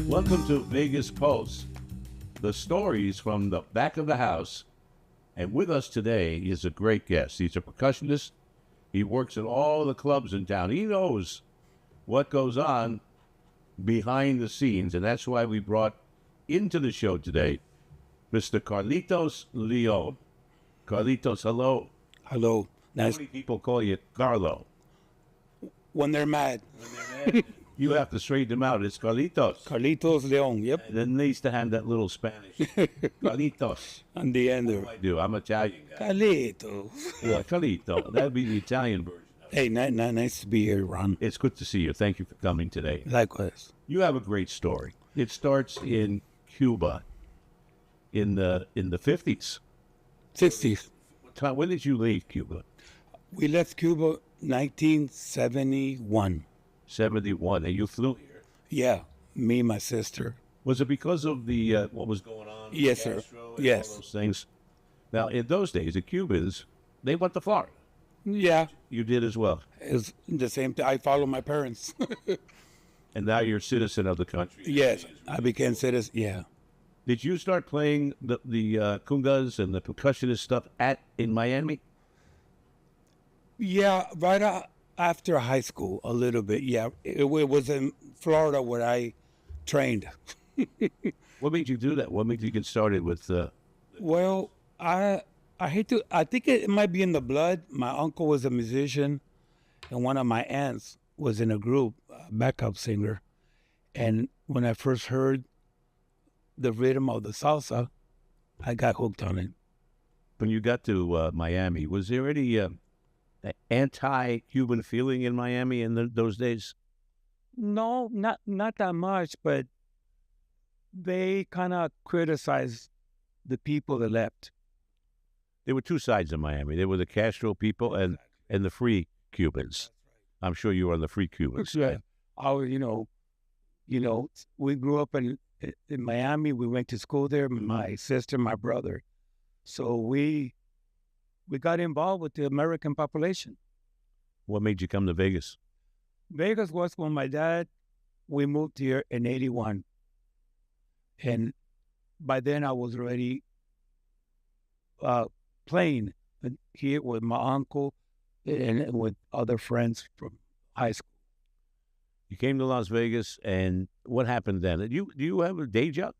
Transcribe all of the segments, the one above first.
Welcome to Vegas Pulse, the stories from the back of the house. And with us today is a great guest. He's a percussionist. He works at all the clubs in town. He knows what goes on behind the scenes, and that's why we brought into the show today Mr. Carlitos Leon. Carlitos, hello. Hello. How Nice. many people call you Carlo? When they're mad. You have to straighten them out. It's Carlitos. Carlitos Leon. Yep. And then they used to have that little Spanish. Carlitos. On the end What do there. I do? I'm Italian guy. Carlitos. Yeah, Carlito. That'd be the Italian version. Hey, nice to be here, Ron. It's good to see you. Thank you for coming today. Likewise. You have a great story. It starts in Cuba in the 50s. 60s. When did you leave Cuba? We left Cuba 1971. 71. And you flew here. Yeah. Me and my sister. Was it because of the what was going on? with Yes, sir. Castro and Yes. all those things. Now, in those days, the Cubans, they went to Florida. Yeah. You did as well. It's the same thing. I follow my parents. And now you're a citizen of the country. Yes. I became citizen. Yeah. Did you start playing the congas and the percussionist stuff in Miami? Yeah. Right after high school, a little bit. Yeah. It was in Florida where I trained. What made you do that? What made you get started with? Well, I hate to. I think it might be in the blood. My uncle was a musician, and one of my aunts was in a group, backup singer. And when I first heard the rhythm of the salsa, I got hooked on it. When you got to Miami, was there any anti-Cuban feeling in Miami in those days? No, not that much, but they kind of criticized the people that left. There were two sides of Miami. There were the Castro people and the free Cubans. I'm sure you were on the free Cubans. Yeah. I was, we grew up in Miami. We went to school there. My sister, my brother. So we got involved with the American population. What made you come to Vegas? Vegas was when my dad, we moved here in 81. And by then I was already playing here with my uncle and with other friends from high school. You came to Las Vegas, and what happened then? Do you have a day job?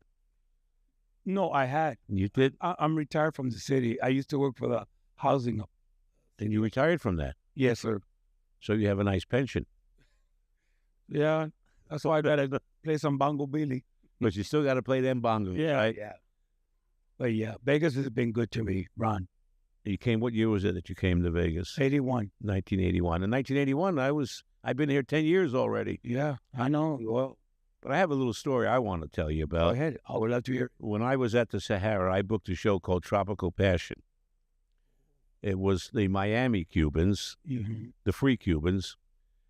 No, I had. You did? I'm retired from the city. I used to work for the housing. And you retired from that. Yes, sir. So you have a nice pension. Yeah, that's why I gotta play some bongo billy. But you still got to play them bongos, right? Yeah. But yeah, Vegas has been good to me, Ron. You came, what year was it that you came to Vegas? 81. 1981. In 1981, I've been here 10 years already. Yeah, I know. Well, But I have a little story I want to tell you go about. ahead. I would love to hear. When I was at the Sahara, I booked a show called Tropical Passion. It was the Miami Cubans, Mhm. the free Cubans.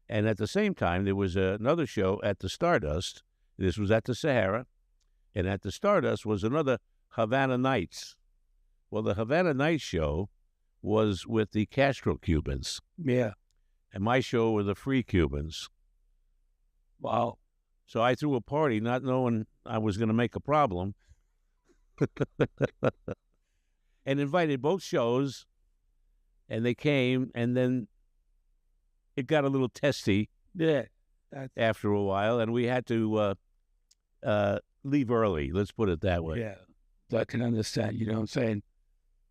And at the same time, there was another show at the Stardust. This was at the Sahara. And at the Stardust was another Havana Nights. Well, the Havana Nights show was with the Castro Cubans. Yeah. And my show were the free Cubans. Wow. So I threw a party not knowing I was going to make a problem and invited both shows, and they came, and then it got a little testy Yeah. after a while, and we had to leave early. Let's put it that way. Yeah. I can understand, you know what I'm saying?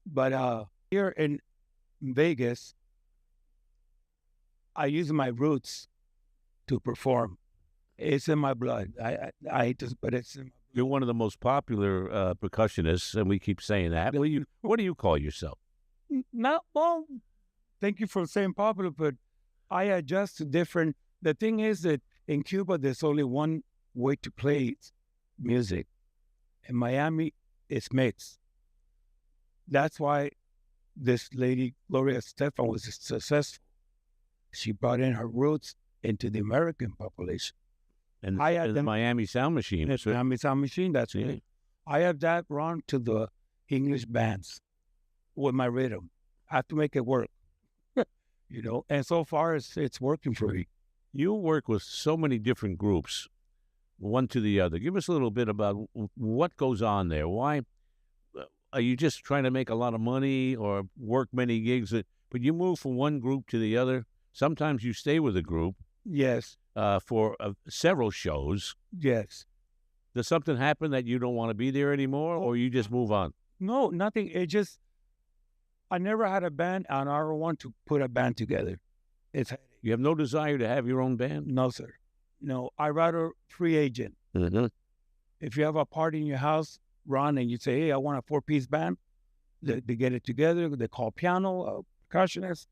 But here in Vegas, I use my roots to perform. It's in my blood. I hate this, but it's in You're one of the most popular percussionists, and we keep saying that. What do you call yourself? not well. Thank you for saying popular, but I adjust to different. The thing is that in Cuba, there's only one way to play music. In Miami, it's mixed. That's why this lady, Gloria Estefan, was successful. She brought in her roots into the American population. And I had the them- Miami Sound Machine. It's Miami Sound Machine, that's Yeah. right. I have that run to the English bands with my rhythm. I have to make it work, and so far it's working for me. You work with so many different groups. one to the other. Give us a little bit about what goes on there. Why are you just trying to make a lot of money or work many gigs? But you move from one group to the other. Sometimes you stay with a group Yes, for several shows. yes. Does something happen that you don't want to be there anymore, or you just move on? No, nothing. It just, I never had a band, and I don't want to put a band together. It's You have no desire to have your own band? no, sir. No, I rather free agent. Mm-hmm. If you have a party in your house, Ron, and you say, "Hey, I want a 4-piece band," they get it together. They call piano, a percussionist,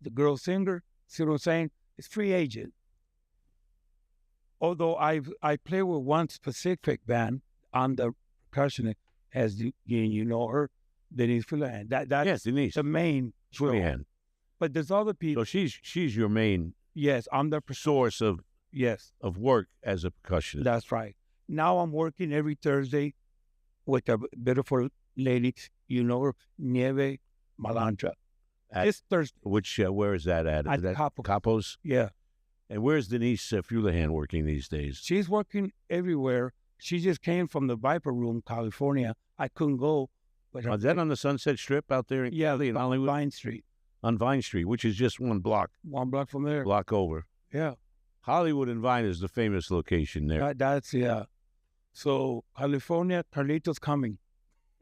the girl singer. See what I'm saying? It's free agent. Although I play with one specific band, I'm the percussionist, as you know her, Denise Fulan. That's Yes, Denise. the main drill. Freehand. But there's other people. So she's your main Yes, I'm the source of yes. work as a percussionist. That's right. Now I'm working every Thursday with a beautiful lady, you know her, Nieve Malandra. This Thursday. Which where is that at? At Is that Capos. Capos? Yeah. And where's Denise Fulihan working these days? She's working everywhere. She just came from the Viper Room, California. I couldn't go. But Is that on the Sunset Strip out there in Hollywood? Vine Street. On Vine Street, which is just one block. One block from there. Block over. Yeah. Hollywood and Vine is the famous location there. That's, yeah. So, California, Carlitos coming.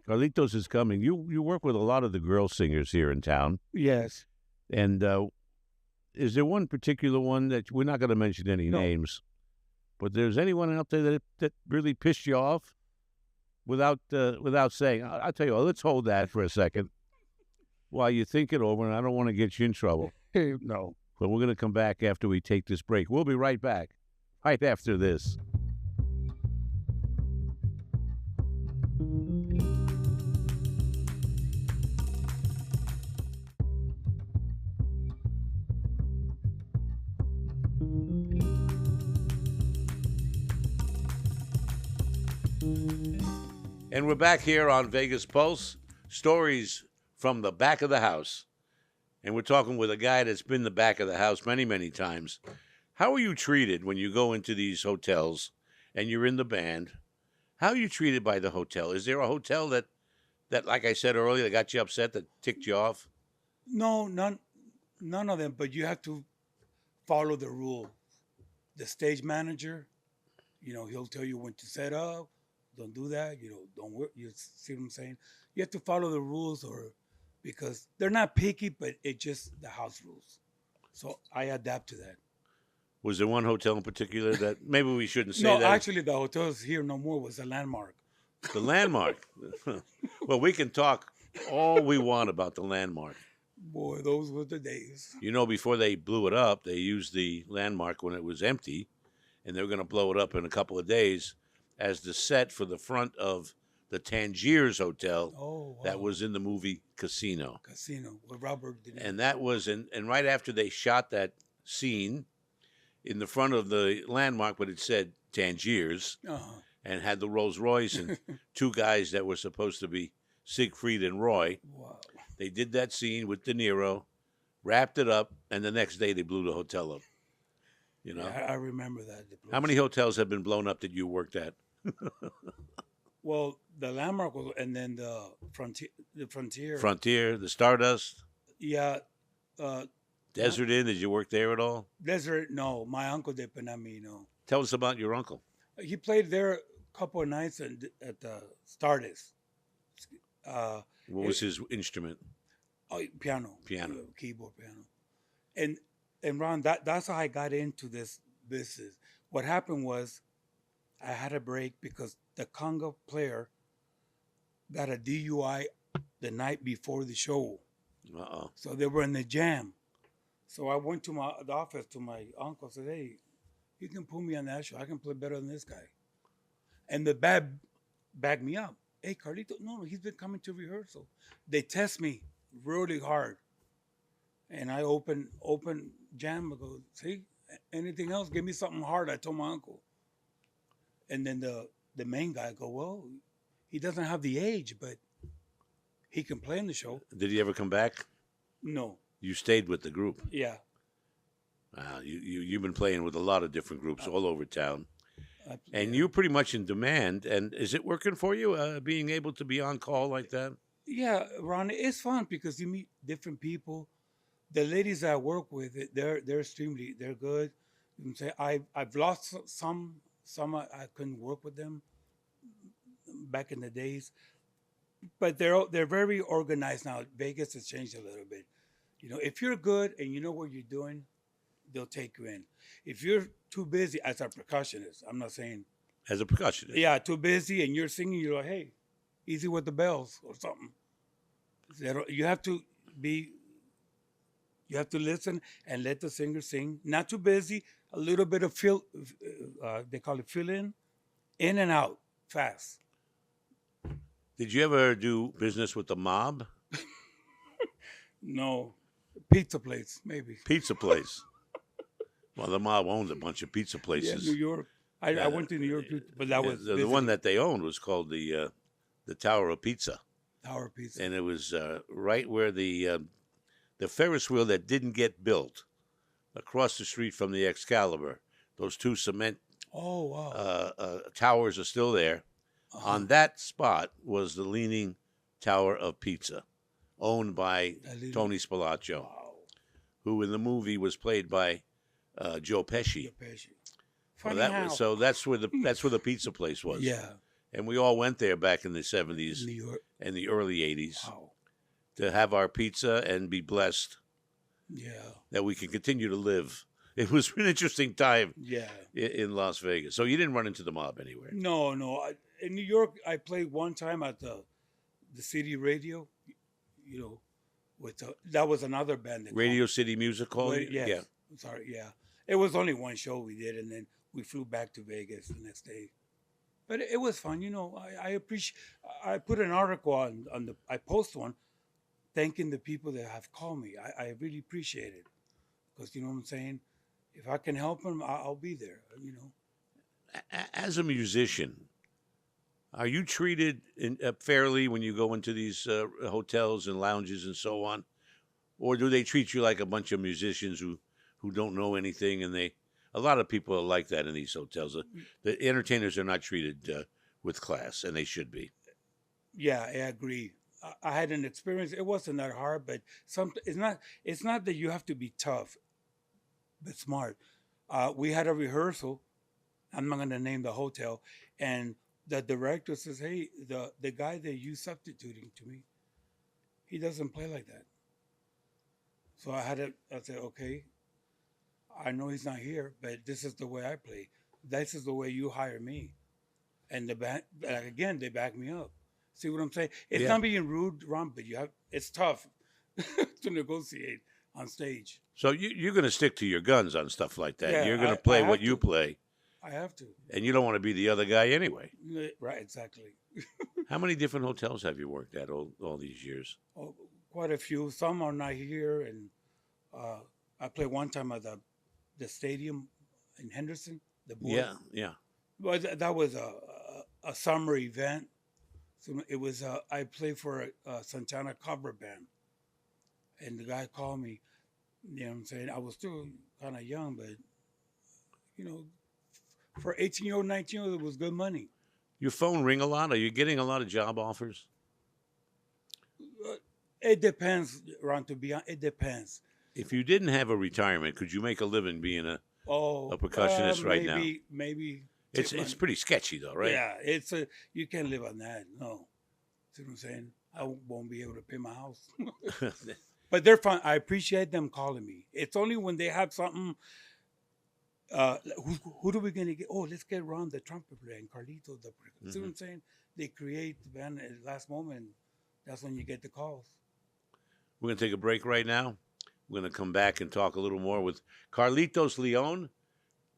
Carlitos is coming. You work with a lot of the girl singers here in town. Yes. And is there one particular one that we're not going to mention any names, but there's anyone out there that really pissed you off without saying? I'll tell you what, let's hold that for a second while you think it over, and I don't want to get you in trouble. No. But we're going to come back after we take this break. We'll be right back, right after this. And we're back here on Vegas Pulse, stories from the back of the house. And we're talking with a guy that's been the back of the house many, many times. How are you treated when you go into these hotels and you're in the band? How are you treated by the hotel? Is there a hotel that like I said earlier, that got you upset, that ticked you off? No, none of them, but you have to follow the rule. The stage manager, he'll tell you when to set up. Don't do that. Don't work. You see what I'm saying? You have to follow the rules, because they're not picky, but it's just the house rules. So I adapt to that. Was there one hotel in particular that maybe we shouldn't say No, that? actually, the hotels here no more was a Landmark. The Landmark. Well, we can talk all we want about the Landmark. Boy, those were the days. Before they blew it up, they used the Landmark when it was empty, and they were going to blow it up in a couple of days as the set for the front of the Tangiers Hotel. Oh, wow. That was in the movie Casino. Casino with Robert De Niro. And that was and right after they shot that scene in the front of the Landmark, but it said Tangiers, and had the Rolls Royce and two guys that were supposed to be Siegfried and Roy. Wow. They did that scene with De Niro, wrapped it up, and the next day they blew the hotel up. Yeah, I remember that. How many hotels have been blown up that you worked at? Well, the Landmark was, and then the Frontier. Frontier, the Stardust. Yeah. Desert Inn, did you work there at all? Desert, no. My uncle did, but not me, no. Tell us about your uncle. He played there a couple of nights at the Stardust. What was his instrument? Oh, piano. Piano. Keyboard piano. And Ron, that's how I got into this business. What happened was I had a break because the conga player got a DUI the night before the show. Uh-oh. So they were in the jam. So I went to the office to my uncle and said, "Hey, you can put me on that show. I can play better than this guy." And the band backed me up. "Hey, Carlito, no, he's been coming to rehearsal." They test me really hard. And I open jam. I go, "See, anything else? Give me something hard." I told my uncle. And then the main guy go, "Well, he doesn't have the age, but he can play in the show." Did he ever come back? No. You stayed with the group. Yeah. You've been playing with a lot of different groups all over town. And Yeah. you're pretty much in demand. And is it working for you, being able to be on call like that? Yeah, Ron, it's fun because you meet different people. The ladies I work with, they're extremely they're good. You can say I've lost some I couldn't work with them back in the days, but they're very organized now. Vegas has changed a little bit. You know, if you're good and you know what you're doing, they'll take you in. If you're too busy as a percussionist, I'm not saying As a percussionist? yeah, too busy and you're singing, you're like, hey, easy with the bells or something. You have to be, you have to listen and let the singer sing. Not too busy. A little bit of fill. They call it fill in and out, fast. Did you ever do business with the mob? No, pizza place maybe. Pizza place. Well, the mob owned a bunch of pizza Yeah, places. New York. I went to New York, but that was The one that they owned was called the Tower of Pizza, Tower Pizza. and it was right where the Ferris wheel that didn't get built, across the street from the Excalibur. Those two cement Oh wow. towers are still there. Uh-huh. On that spot was the Leaning Tower of Pizza, owned by Tony Spilaccio, Wow. who in the movie was played by Joe Pesci. Funny Well, how. so that's where the pizza place was. Yeah, And we all went there back in the 70s New York. and the early 80s Wow. to have our pizza and be blessed Yeah. that we can continue to live. It was an interesting time Yeah. in Las Vegas. So you didn't run into the mob anywhere. No, no. In New York, I played one time at the city radio. You know, with that was another band. That Radio City Music Hall? Yes. Yeah. I'm sorry. Yeah. It was only one show we did, and then we flew back to Vegas the next day. But it was fun. You know, I appreciate. I put an article on the. I post one, thanking the people that have called me. I really appreciate it, because you know what I'm saying. If I can help them, I'll be there. You know. As a musician, are you treated fairly when you go into these hotels and lounges and so on? Or do they treat you like a bunch of musicians who don't know anything? And a lot of people are like that in these hotels. The entertainers are not treated with class, and they should be. Yeah, I agree. I had an experience. It wasn't that hard, but it's not. It's not that you have to be tough, but smart. We had a rehearsal. I'm not going to name the hotel, and the director says, "Hey, the guy that you substituting to me, he doesn't play like that." So I said, "Okay, I know he's not here, but this is the way I play. This is the way you hire me." And the band, again, they back me up. See what I'm saying? It's not being rude, Ron, but it's tough to negotiate on stage. So you're going to stick to your guns on stuff like that. Yeah, You're going I to play have what you to. play, I have to. and you don't want to be the other guy anyway. Right, exactly. How many different hotels have you worked at all these years? Oh, quite a few. Some are not here, and I played one time at the stadium in Henderson. The board. Yeah. Well, that was a summer event. So it was I played for a Santana cover band, and the guy called me. You know what I'm saying? I was still kind of young, but you know, for 18-year-old, 19-year-old, it was good money. Your phone ring a lot? Are you getting a lot of job offers? It depends, Ron. To be honest, it depends. If you didn't have a retirement, could you make a living being a percussionist right now? Maybe. It's pretty sketchy though, right? Yeah, you can't live on that. No, see what I'm saying? I won't be able to pay my house. But they're fine. I appreciate them calling me. It's only when they have something. Who are we gonna get? Oh, let's get Ron, the trumpet player, and Carlitos, see what I'm saying? They create the band at the last moment. That's when you get the calls. We're gonna take a break right now. We're gonna come back and talk a little more with Carlitos Leon,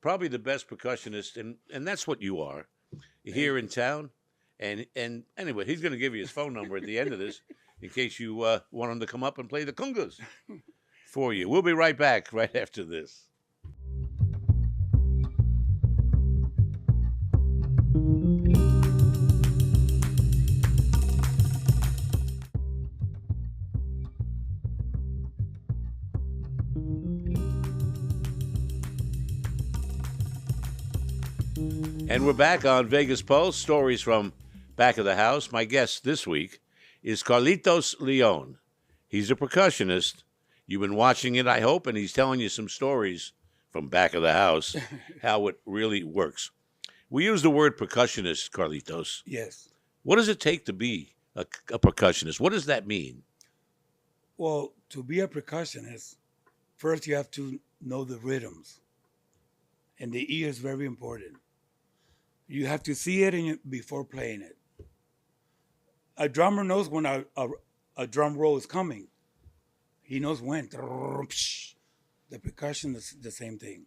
probably the best percussionist, and that's what you are here in town. And anyway, he's gonna give you his phone number at the end of this in case you want him to come up and play the congas for you. We'll be right back right after this. And we're back on Vegas Pulse, stories from back of the house. My guest this week is Carlitos Leon. He's a percussionist. You've been watching it, I hope, and he's telling you some stories from back of the house, how it really works. We use the word percussionist, Carlitos. Yes. What does it take to be a percussionist? What does that mean? Well, to be a percussionist, first you have to know the rhythms. And the ear is very important. You have to see it before playing it. A drummer knows when a drum roll is coming. He knows when. The percussion is the same thing.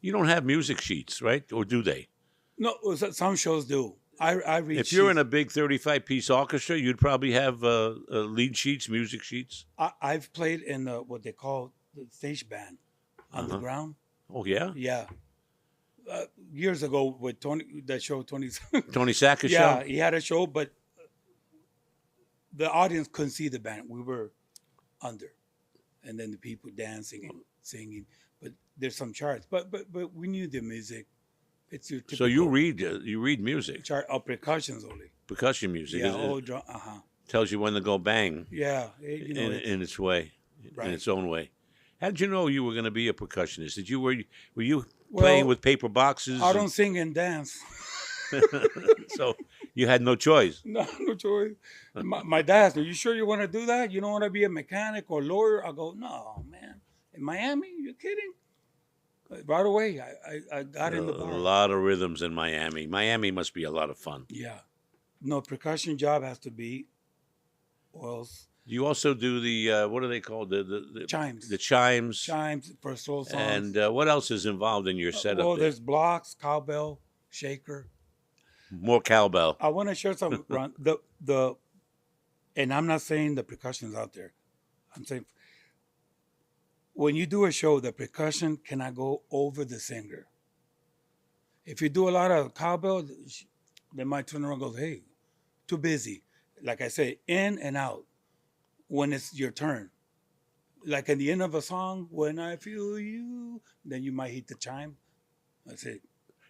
You don't have music sheets, right? Or do they? No, some shows do. I read If you're in a big 35-piece orchestra, you'd probably have lead sheets, music sheets. I've played in what they call the stage band on the ground. Oh, yeah? Yeah. Years ago with Tony Tony Sacker's show? Yeah, he had a show, but the audience couldn't see the band. We were under. And then the people dancing and singing. But there's some charts. But we knew the music. It's your typical. So you read music? Chart of percussions only. Percussion music. Yeah, tells you when to go bang. Yeah. In its way. Right. In its own way. How did you know you were going to be a percussionist? Were you playing with paper boxes? I don't sing and dance. So you had no choice. No choice. My dad said, "You sure you want to do that? You don't want to be a mechanic or lawyer?" I go, "No, man. In Miami? You kidding?" Right away, I got in the bar. A lot of rhythms in Miami. Miami must be a lot of fun. Yeah. No, percussion job has to be, or else. You also do the, what are they called? The chimes. The chimes. Chimes for soul songs. And what else is involved in your setup? Well, there's blocks, cowbell, shaker. More cowbell. I want to share something, Ron. And I'm not saying the percussion's out there. I'm saying when you do a show, the percussion cannot go over the singer. If you do a lot of cowbell, they might turn around and go, "Hey, too busy." Like I say, in and out when it's your turn. Like at the end of a song, "When I feel you," then you might hit the chime. That's it.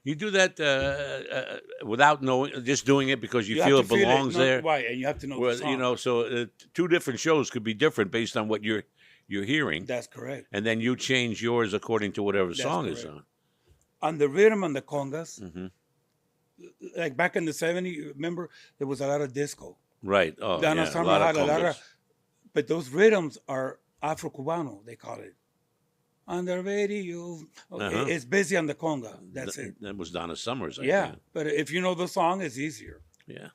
You do that without knowing, just doing it because you feel it belongs there. Right, and you have to know the song. So two different shows could be different based on what you're hearing. That's correct. And then you change yours according to whatever song is on. On the rhythm and the congas, like back in the 70s, remember, there was a lot of disco. Right. Oh, Donna yeah, Summer had a lot of, but those rhythms are Afro-Cubano, they call it. On the radio, it's busy on the conga. That's it. That was Donna Summers. I think. But if you know the song, it's easier. Yeah.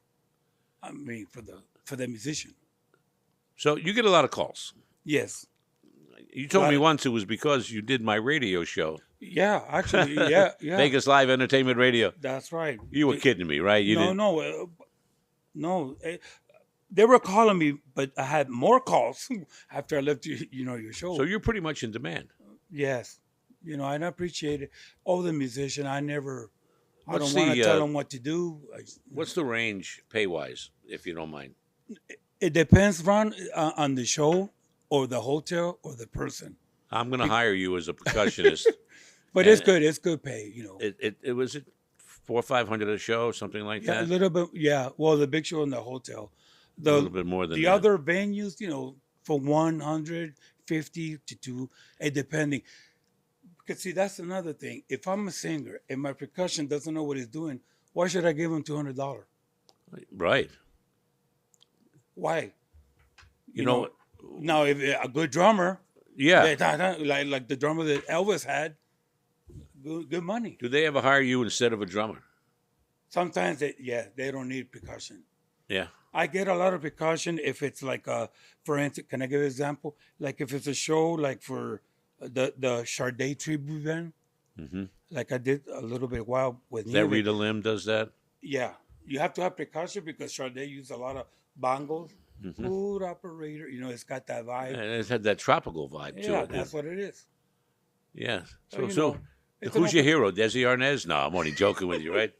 I mean, for the musician. So you get a lot of calls. Yes. You told me once it was because you did my radio show. Yeah, actually, yeah. Vegas Live Entertainment Radio. That's right. You were kidding me, right? No. They were calling me, but I had more calls after I left your show. So you're pretty much in demand. Yes. And I appreciate it. All the musicians, I don't want to tell them what to do. What's the range pay-wise, if you don't mind? It depends, Ron, on the show or the hotel or the person. I'm going to hire you as a percussionist. But it's good. It's good pay, It was $400 or $500 a show, something like that? A little bit, yeah. Well, the big show in the hotel. A little bit more than the that. other venues, for 150 to 2, depending. Because see, that's another thing. If I'm a singer and my percussion doesn't know what he's doing, why should I give him $200? Right. Why? You know now if a good drummer, yeah, like the drummer that Elvis had, good money. Do they ever hire you instead of a drummer? Sometimes they don't need percussion. Yeah. I get a lot of percussion if it's like for instance, can I give an example? Like if it's a show like for the Sade tribute band, like I did a little bit while with that Rita Lim does that? Yeah. You have to have percussion because Sade used a lot of bongos. Food operator, it's got that vibe. And it's had that tropical vibe to it. Yeah, that's what it is. Yeah. So who's your hero? Desi Arnaz? No, I'm only joking with you, right?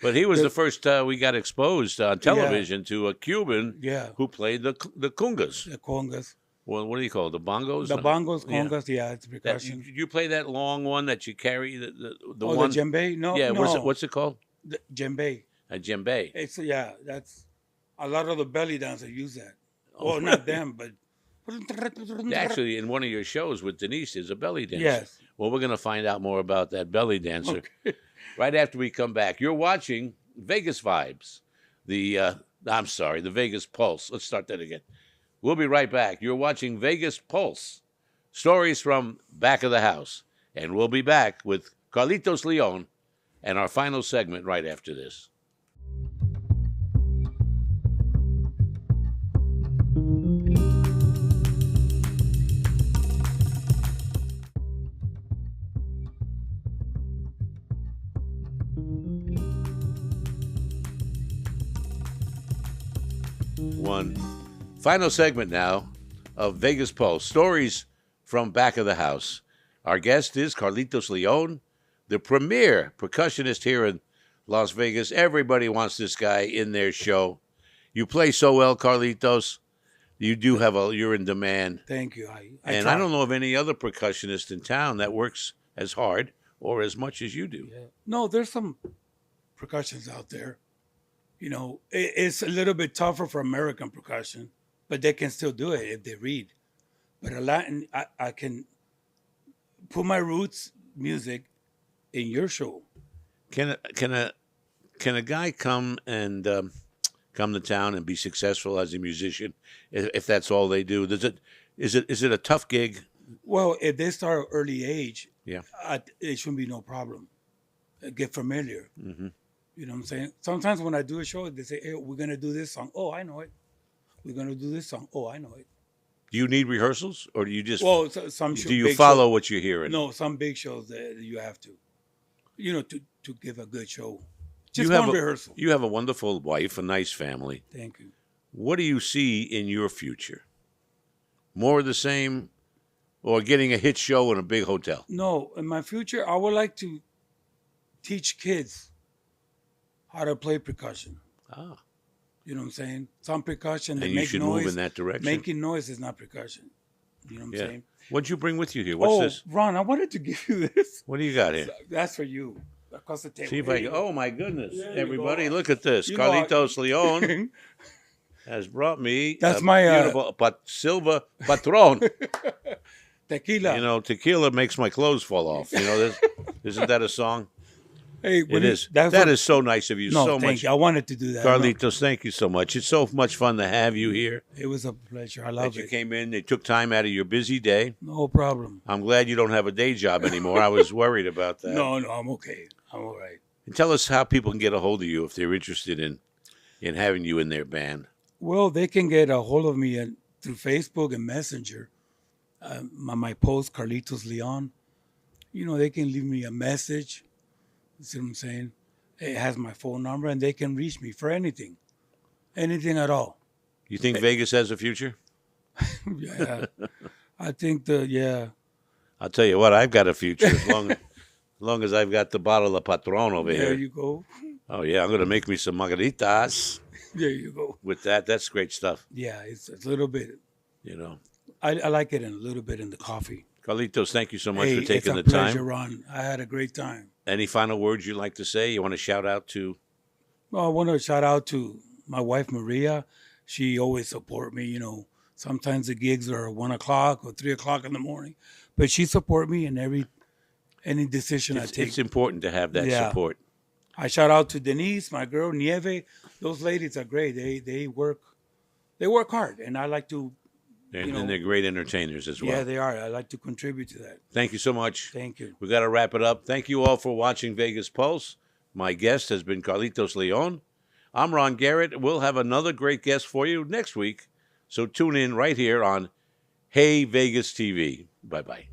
But he was the first we got exposed on television to a Cuban who played the congas. The congas. Well, what do you call it? The bongos? The bongos, Yeah. congas, yeah, it's That, percussion. you play that long one that you carry, the Oh, one? the djembe? No, Yeah, no. what's it called? The djembe. A djembe. It's yeah, that's a lot of the belly dancers use that. Oh, Well, not them, but Actually, in one of your shows with Denise, there's a belly dancer. yes. Well, we're going to find out more about that belly dancer right after we come back. You're watching Vegas Vibes, the Vegas Pulse. Let's start that again. We'll be right back. You're watching Vegas Pulse, stories from back of the house. And we'll be back with Carlitos Leon and our final segment right after this. One final segment now of Vegas Pulse, stories from back of the house. Our guest is Carlitos Leon, the premier percussionist here in Las Vegas. Everybody wants this guy in their show. You play so well, Carlitos. You do you're in demand. Thank you. I don't know of any other percussionist in town that works as hard or as much as you do. Yeah. No, there's some percussions out there. You know, it's a little bit tougher for American percussion, but they can still do it if they read. But a Latin, I can put my roots music in your show. Can a guy come and come to town and be successful as a musician if that's all they do? Is it a tough gig? Well, if they start early age, Yeah, it shouldn't be no problem. Get familiar. mm-hmm. You know what I'm saying? Sometimes when I do a show, they say, hey, we're going to do this song. Oh, I know it. We're going to do this song. Oh, I know it. Do you need rehearsals, or do you just some do you follow what you're hearing? No, some big shows that you have to, to give a good show. You Just have one rehearsal. You have a wonderful wife, a nice family. Thank you. What do you see in your future? More of the same, or getting a hit show in a big hotel? No, in my future, I would like to teach kids how to play percussion. Ah, You know what I'm saying? Some percussion, they and you make should noise. move in that direction. Making noise is not percussion. You know what I'm Yeah. saying? What'd you bring with you here? What's this? Ron, I wanted to give you this. What do you got here? That's for you. Across the table. See if I can. Oh my goodness! There you Everybody, go. look at this. You know, Carlitos Leon has brought me That's a my, beautiful Silva Patron. Tequila. You know, tequila makes my clothes fall off. You know, isn't that a song? Hey, It is. That is so nice of you. No, so thank much, you. I wanted to do that. Carlitos. Thank you so much. It's so much fun to have you here. No, it was a pleasure. I That love you it. came in. They took time out of your busy day. No problem. I'm glad you don't have a day job anymore. I was worried about that. No, I'm okay. I'm all right. And tell us how people can get a hold of you if they're interested in having you in their band. Well, they can get a hold of me through Facebook and Messenger. My post, Carlitos Leon. You know, they can leave me a message. You see what I'm saying? It has my phone number, and they can reach me for anything at all. You think Vegas has a future? Yeah, I think I'll tell you what, I've got a future as long as I've got the bottle of Patron over there here. you go. Oh yeah, I'm gonna make me some margaritas There you go. with that. That's great stuff. Yeah, it's a little bit. You know, I like it a little bit in the coffee. Carlitos, thank you so much Hey, for taking the it's a pleasure, time. Ron. I had a great time. Any final words you'd like to say? You want to shout out to? Well, I want to shout out to my wife, Maria. She always support me. You know, sometimes the gigs are 1 o'clock or 3 o'clock in the morning, but she support me in any decision I take. It's important to have that support. I shout out to Denise, my girl, Nieve. Those ladies are great. They work hard, and I like to. And they're great entertainers as well. Yeah, they are. I like to contribute to that. Thank you so much. Thank you. We got to wrap it up. Thank you all for watching Vegas Pulse. My guest has been Carlitos Leon. I'm Ron Garrett. We'll have another great guest for you next week. So tune in right here on Hey Vegas TV. Bye-bye.